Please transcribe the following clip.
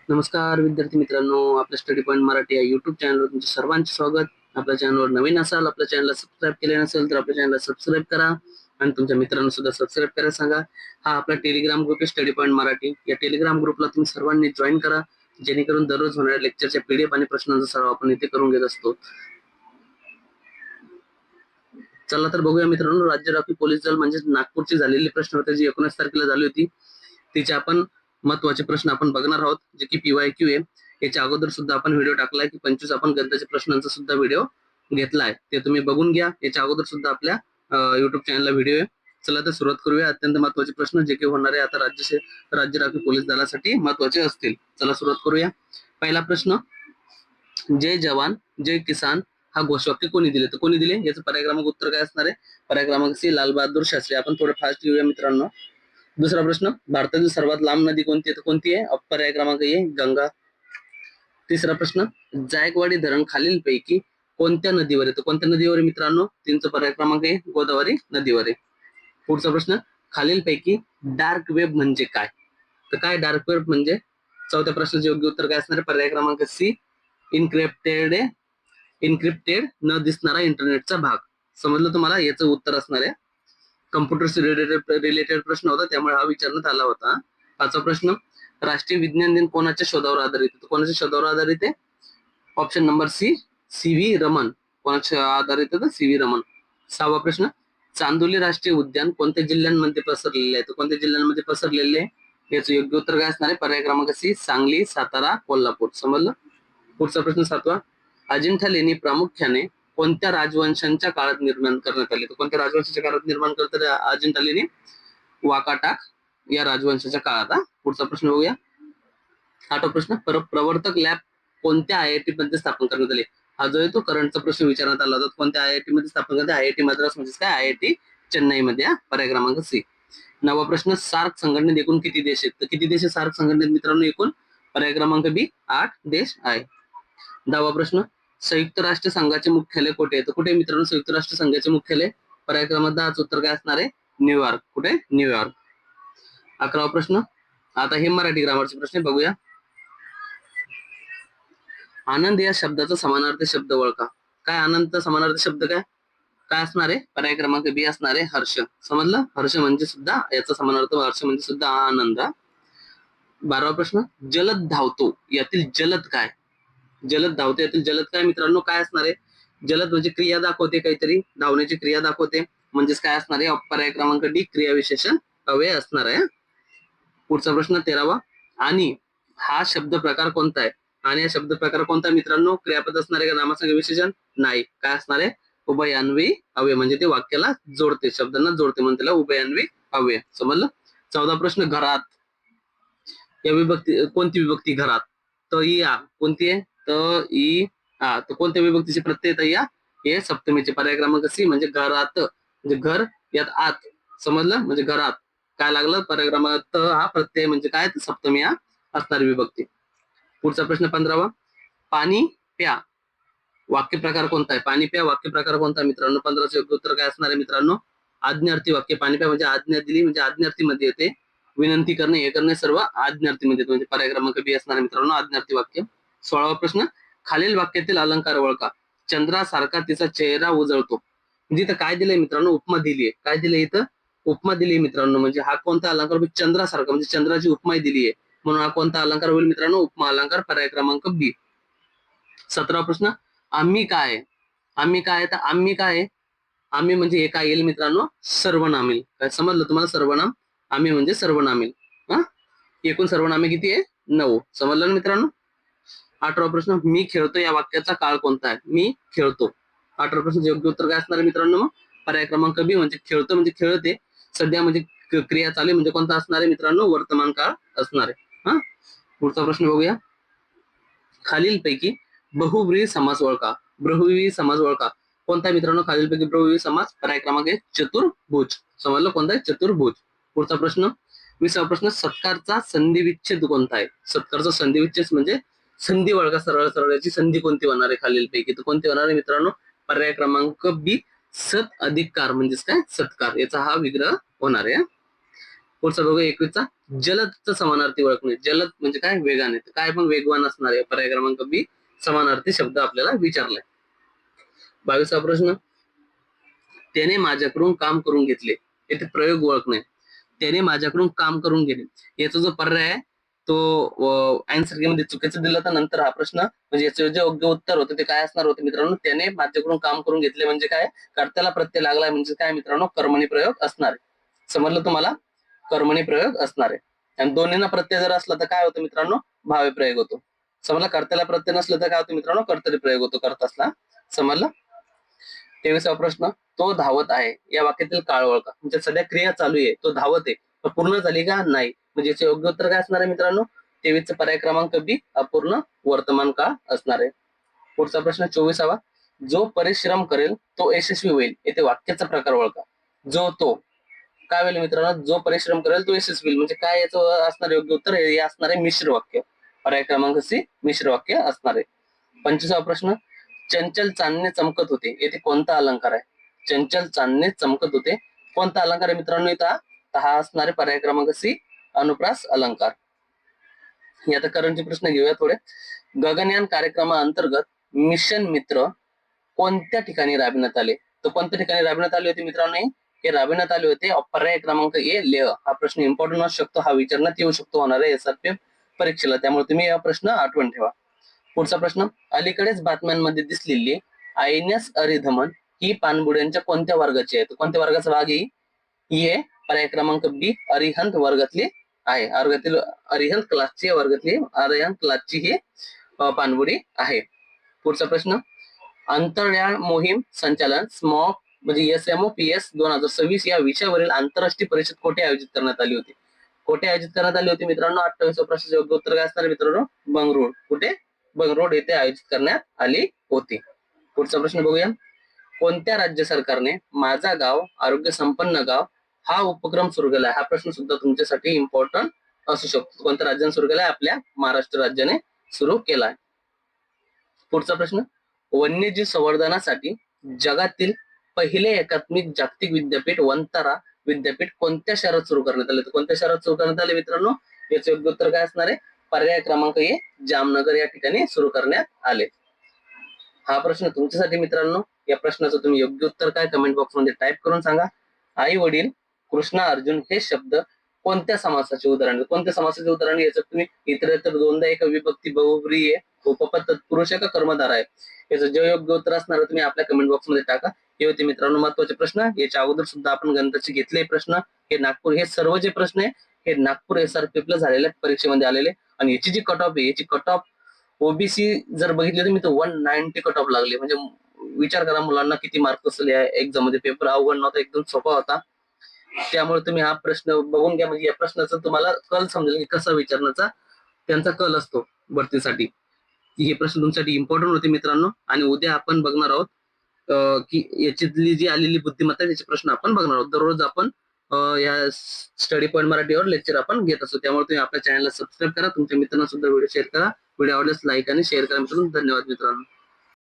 नमस्कार विद्यार्थी मित्रांनो, आपल्या स्टडी पॉइंट मराठी या युट्यूब चॅनलवर तुमचे सर्वांचे स्वागत. आपल्या चॅनलवर नवीन असाल, आपल्या चॅनलला सबस्क्राईब केले नसेल तर आपल्या चॅनलला सबस्क्राईब करा आणि तुमच्या मित्रांना सुद्धा सबस्क्राईब करायला सांगा. हा आपला टेलिग्राम ग्रुप आहे स्टडी पॉइंट मराठी. या टेलिग्राम ग्रुपला तुम्ही सर्वांनी जॉईन करा, जेणेकरून दररोज होणाऱ्या लेक्चरच्या पीडीएफ आणि प्रश्नांचा सराव आपण इथे करून घेत असतो. चला तर बघूया मित्रांनो, राज्य राखीव पोलीस दल म्हणजे नागपूरची झालेली प्रश्नोत्तरी जी 19 तारखेला झाली होती, तिचे आपण महत्वाचे प्रश्न आपण बघणार आहोत, जे की PYQ आहे. याच्या अगोदर सुद्धा आपण व्हिडिओ टाकलाय की 25 आपण गणिताच्या प्रश्नांचा सुद्धा व्हिडिओ घेतलाय, ते तुम्ही बघून घ्या. याच्या अगोदर सुद्धा आपल्या युट्यूब चॅनलला व्हिडिओ आहे. चला तर सुरुवात करूया. अत्यंत महत्वाचे प्रश्न जे की होणारे आता राज्य राखीव पोलीस दलासाठी महत्वाचे असतील. चला सुरुवात करूया. पहिला प्रश्न, जय जवान जय किसान हा घोषवाक्य कोणी दिले? तर कोणी दिले याचं पर्याय क्रमांक उत्तर काय असणार आहे? पर्याय क्रमांक सी, लाल बहादूर शास्त्री. आपण थोडं फास्ट घेऊया मित्रांनो. दुसरा प्रश्न, भारतातील सर्वात लांब नदी कोणती आहे? तर कोणती आहे? पर्याय क्रमांक ए, गंगा. तिसरा प्रश्न, जायकवाडी धरण खालीलपैकी कोणत्या नदीवर आहे? तर कोणत्या नदीवर आहे मित्रांनो? तीनचा पर्याय क्रमांक ए, गोदावरी नदीवर आहे. पुढचा प्रश्न, खालीलपैकी डार्क वेब म्हणजे काय? तर काय डार्क वेब म्हणजे? चौथ्या प्रश्नाचे योग्य उत्तर काय असणार आहे? पर्याय क्रमांक सी, इनक्रिप्टेड न दिसणारा इंटरनेटचा भाग. समजलं तुम्हाला? याचं उत्तर असणार आहे. कम्प्युटरशी रिलेटेड प्रश्न होता, त्यामुळे हा विचारण्यात आला होता. पाचवा प्रश्न, राष्ट्रीय विज्ञान दिन कोणाच्या शोधावर आधारित आहे? कोणाच्या शोधावर आधारित आहे? Option number C, CV Raman. कोणाच्या आधारित आहे? CV रमन. सहावा प्रश्न, चांदोली राष्ट्रीय उद्यान कोणत्या जिल्ह्यांमध्ये पसरलेले आहे? तर कोणत्या जिल्ह्यांमध्ये पसरलेले आहे? याचं योग्य उत्तर काय असणार आहे? पर्याय क्रमांक सी, सांगली, सातारा, कोल्हापूर. समजलं? पुढचा प्रश्न सातवा, अजिंठा लेणी प्रामुख्याने कोणत्या राजवंशांच्या काळात निर्माण करण्यात आली? तर कोणत्या राजवंशाच्या काळात निर्माण करतात अजिंठा लेणी? वाकाटाक या राजवंशाच्या काळात. पुढचा प्रश्न बघूया. आठवा प्रश्न, प्रवर्तक लॅब कोणत्या IIT मध्ये स्थापन करण्यात आले? हा जो आहे तो करंटचा प्रश्न विचारण्यात आला होता. कोणत्या IIT मध्ये स्थापन करण्यात? IIT मद्रास म्हणजे काय? IIT चेन्नई मध्ये. पर्याय क्रमांक सी. नववा प्रश्न, सार्क संघटनेत एकूण किती देश आहेत? तर किती देश आहे सार्क संघटनेत मित्रांनो? एकूण. पर्याय क्रमांक बी, 8 देश आहे. 10वा प्रश्न, संयुक्त राष्ट्र संघाचे मुख्यालय कुठे आहे? तर कुठे मित्रांनो संयुक्त राष्ट्र संघाचे मुख्यालय? पर्याय क्रमांक 10 उत्तर काय असणार आहे? न्यूयॉर्क. कुठे? न्यूयॉर्क. 11वा प्रश्न, आता हे मराठी ग्रामरचे प्रश्न बघूया. आनंद या शब्दाचा समानार्थी शब्द ओळखा. काय आनंद समानार्थी शब्द काय काय असणार आहे? पर्याय क्रमांक बी असणार आहे हर्ष. समजलं? हर्ष म्हणजे सुद्धा याचा समानार्थ हर्ष म्हणजे सुद्धा आनंद. 12वा प्रश्न, जलद धावतो यातील जलद काय? जलद धावतो यातील जलद काय मित्रांनो? काय असणार आहे? जलद म्हणजे क्रिया दाखवते, काहीतरी धावण्याची क्रिया दाखवते, म्हणजेच काय असणार आहे? पर्याय क्रमांक डी, क्रियाविशेषण अव्यय असणार आहे. पुढचा प्रश्न 13वा, आणि हा शब्द प्रकार कोणता आहे? आणि हा शब्द प्रकार कोणता मित्रांनो? क्रियापद असणार आहे का नामसंज्ञा विशेषण? नाही. काय असणार आहे? उभयान्वी अव्यय, म्हणजे ते वाक्याला जोडते, शब्दांना जोडते, म्हणून त्याला उभयान्वी अव्यय. समजलं? 14 प्रश्न, घरात या विभक्ती कोणती विभक्ती घरात? तर या कोणती आहे? तर ई आ. तर कोणत्या विभक्तीचे प्रत्यय येतात? या हे सप्तमीचे. पर्याय क्रमांक सी म्हणजे घरात, म्हणजे घर यात आत. समजलं? म्हणजे घरात काय लागलं? पर्याय क्रमांक त हा प्रत्यय म्हणजे काय? सप्तमी हा असणारी विभक्ती. पुढचा प्रश्न 15वा, पाणी प्या वाक्य प्रकार कोणता आहे? पाणी प्या वाक्य प्रकार कोणता मित्रांनो? 15चं योग्य उत्तर काय असणार आहे मित्रांनो? आज्ञार्थी वाक्य. पाणी प्या म्हणजे आज्ञा दिली, म्हणजे आज्ञार्थी मध्ये येते. विनंती करणे, हे करणे सर्व आज्ञार्थी मध्ये येते, म्हणजे पर्याय क्रमांक बी असणार आहे मित्रांनो आज्ञार्थी वाक्य. 16वा प्रश्न, खालील वाक्यातील अलंकार ओळखा. चंद्रासारखा तिचा चेहरा उजळतो. म्हणजे इथं काय दिलंय मित्रांनो? उपमा दिलीये. काय दिलंय इथं? उपमा दिली मित्रांनो. म्हणजे हा कोणता अलंकार? चंद्रासारखा म्हणजे चंद्राची उपमा दिली आहे, म्हणून हा कोणता अलंकार होईल मित्रांनो? उपमा अलंकार. पर्याय क्रमांक बी. 17वा प्रश्न, आम्ही काय? आम्ही काय? तर आम्ही काय? आम्ही म्हणजे हे काय येईल मित्रांनो? सर्वनाम येईल. काय समजलं तुम्हाला? सर्वनाम. आम्ही म्हणजे सर्वनाम येईल. हा, एकूण सर्वनामे किती आहे? 9. समजलं ना मित्रांनो? 18वा प्रश्न, मी खेळतो या वाक्याचा काळ कोणता आहे? मी खेळतो. 18 प्रश्न योग्य उत्तर काय असणार आहे मित्रांनो? मग पर्याय क्रमांक बी म्हणजे खेळतो म्हणजे खेळते. सध्या म्हणजे क्रिया चालू म्हणजे कोणता असणार आहे मित्रांनो? वर्तमान काळ असणार आहे. हा, पुढचा प्रश्न बघूया. खालीलपैकी बहुव्रीही समास ओळखा. बहुव्रीही समास ओळखा. कोणता मित्रांनो खालीलपैकी बहुव्रीही समास? पर्याय क्रमांक चतुर्भुज. समजलं? कोणता आहे? चतुर्भुज. पुढचा प्रश्न 20वा प्रश्न, सत्कारचा संधिविच्छेद कोणता आहे? सत्कारचा संधिविच्छेद म्हणजे संधी ओळखा. सरळ सरळ याची संधी कोणती होणार आहे खालीलपैकी? तर कोणती होणार आहे मित्रांनो? पर्याय क्रमांक बी, सत अधिक कार म्हणजेच काय? सत्कार. याचा हा विग्रह होणार आहे. पुढचा बघू 21चा जलदचं समानार्थी ओळखणे. जलद म्हणजे काय? वेगाने. काय पण वेगवान असणार आहे. पर्याय क्रमांक बी समानार्थी शब्द आपल्याला विचारलाय. 22वा प्रश्न, त्याने माझ्याकडून काम करून घेतले. येथे प्रयोग ओळखणे. त्याने माझ्याकडून काम करून घेतले, याचा जो पर्याय आहे तो आन्सर की मध्ये चुकीचं दिलं. तर नंतर हा प्रश्न म्हणजे याचं जे योग्य उत्तर होतं ते काय असणार होते मित्रांनो? त्याने माझ्याकडून काम करून घेतले म्हणजे काय? कर्त्याला प्रत्यय लागलाय म्हणजे काय मित्रांनो? कर्मणी प्रयोग असणार आहे. समजलं तुम्हाला? कर्मणी प्रयोग असणार आहे. आणि दोन्हींना प्रत्यय जर असला तर काय होतं मित्रांनो? भावे प्रयोग होतो. समजलं? कर्त्याला प्रत्यय नसलं तर काय होतं मित्रांनो? कर्तरी प्रयोग होतो कर्तासला. समजलं? 23वा प्रश्न, तो धावत आहे या वाक्यातील काळ ओळखा. म्हणजे सध्या क्रिया चालू आहे, तो धावत आहे, तो पूर्ण झाली का? नाही. म्हणजे याचे योग्य उत्तर काय असणार आहे मित्रांनो? 23चा पर्याय क्रमांक बी अपूर्ण वर्तमान काळ असणार आहे. पुढचा प्रश्न 24वा, जो परिश्रम करेल तो यशस्वी होईल. येथे वाक्याचा प्रकार ओळखा. जो तो काय होईल मित्रांनो? जो परिश्रम करेल तो यशस्वी होईल म्हणजे काय? याचं असणार योग्य उत्तर हे असणार आहे मिश्र वाक्य. पर्याय क्रमांक सी मिश्र वाक्य असणार आहे. 25वा प्रश्न, चंचल चांदणे चमकत होते. येथे कोणता अलंकार आहे? चंचल चांदणे चमकत होते, कोणता अलंकार आहे मित्रांनो इथं? हा असणारे पर्याय क्रमांक सी अनुप्रास अलंकार. आता करंटचे प्रश्न घेऊया थोडे. गगनयान कार्यक्रमाअंतर्गत मिशन मित्र कोणत्या ठिकाणी राबविण्यात आले? तर कोणत्या ठिकाणी राबविण्यात आले होते मित्रांनो? हे राबविण्यात आले होते पर्याय क्रमांक ए लेह. हा प्रश्न इम्पॉर्टंट असू शकतो, हा विचारण्यात येऊ शकतो होणार आहे SRPF परीक्षेला, त्यामुळे तुम्ही हा प्रश्न आठवण ठेवा. पुढचा प्रश्न, अलीकडेच बातम्यांमध्ये दिसलेली आयनस अरिधमन ही पाणबुड्यांच्या कोणत्या वर्गाची आहे? कोणत्या वर्गाचा भाग ही पर्याय क्रमांक बी अरिहंत वर्गातली आहे. अरिहंत क्लासची वर्गातली अरिहंत क्लासची ही पाणबुडी आहे. पुढचा प्रश्न, अंतराळ मोहीम संचालन स्मॉक म्हणजे SMOPS 2026 या विषयावरील आंतरराष्ट्रीय परिषद कोठे आयोजित करण्यात आली होती? कोठे आयोजित करण्यात आली होती मित्रांनो? 28 प्रश्नाचे योग्य उत्तर काय असणार मित्रांनो? बंगळूर. कुठे? बंगळूर येथे आयोजित करण्यात आली होती. पुढचा प्रश्न बघूया. कोणत्या राज्य सरकारने माझा गाव आरोग्य संपन्न गाव हा उपक्रम सुरू केला? हा प्रश्न सुद्धा तुमच्यासाठी इम्पॉर्टंट असू शकतो. कोणत्या राज्याने सुरू केलाय? आपल्या महाराष्ट्र राज्याने सुरू केलाय. पुढचा प्रश्न, वन्यजीव संवर्धनासाठी जगातील पहिले एकात्मिक जागतिक विद्यापीठ वंतारा विद्यापीठ कोणत्या शहरात सुरू करण्यात आले? कोणत्या शहरात सुरू करण्यात आले मित्रांनो? याचे योग्य उत्तर काय असणार आहे? पर्याय क्रमांक ए जामनगर या ठिकाणी सुरू करण्यात आले. हा प्रश्न तुमच्यासाठी मित्रांनो. या प्रश्नाचं तुम्ही योग्य उत्तर काय कमेंट बॉक्स मध्ये टाईप करून सांगा. आई वडील कृष्णा अर्जुन हे शब्द कोणत्या समासाचे उदाहरण? कोणत्या समासाचे उदाहरण? याचं तुम्ही इतरेतर दोनदा एक विभक्ती बहुव्रीही आहे, उपपद तत्पुरुष आहे का कर्मधार आहे? याचं जे योग्य उत्तर असणार तुम्ही आपल्या कमेंट बॉक्स मध्ये टाका. हे होते मित्रांनो महत्वाचे प्रश्न. याच्या अगोदर सुद्धा आपण गणिताचे घेतले प्रश्न. हे नागपूर हे सर्व जे प्रश्न आहे हे नागपूर SRPF ला झालेल्या परीक्षेमध्ये आलेले. आणि याची जी कट ऑफ आहे याची कट ऑफ ओबीसी जर बघितले तर मी तर 190 कट ऑफ लागले. म्हणजे विचार करा मुलांना किती मार्क असेल या एक्झाम मध्ये. पेपर अवघड नव्हता, एकदम सोपा होता. त्यामुळे तुम्ही हा प्रश्न बघून घ्या म्हणजे या प्रश्नाचा तुम्हाला कल समजेल की कसा विचारण्याचा त्यांचा कल असतो भरतीसाठी. हे प्रश्न तुमच्यासाठी इम्पॉर्टंट होते मित्रांनो. आणि उद्या आपण बघणार आहोत की याच्यातली जी आलेली बुद्धिमत्ता त्याचे प्रश्न आपण बघणार आहोत. दररोज आपण या स्टडी पॉईंट मराठीवर लेक्चर आपण घेत असतो. त्यामुळे तुम्ही आपल्या चॅनलला सबस्क्राईब करा, तुमच्या मित्रांना सुद्धा व्हिडिओ शेअर करा. व्हिडिओ आवडल्यास लाईक आणि शेअर करा मित्रांनो. धन्यवाद मित्रांनो.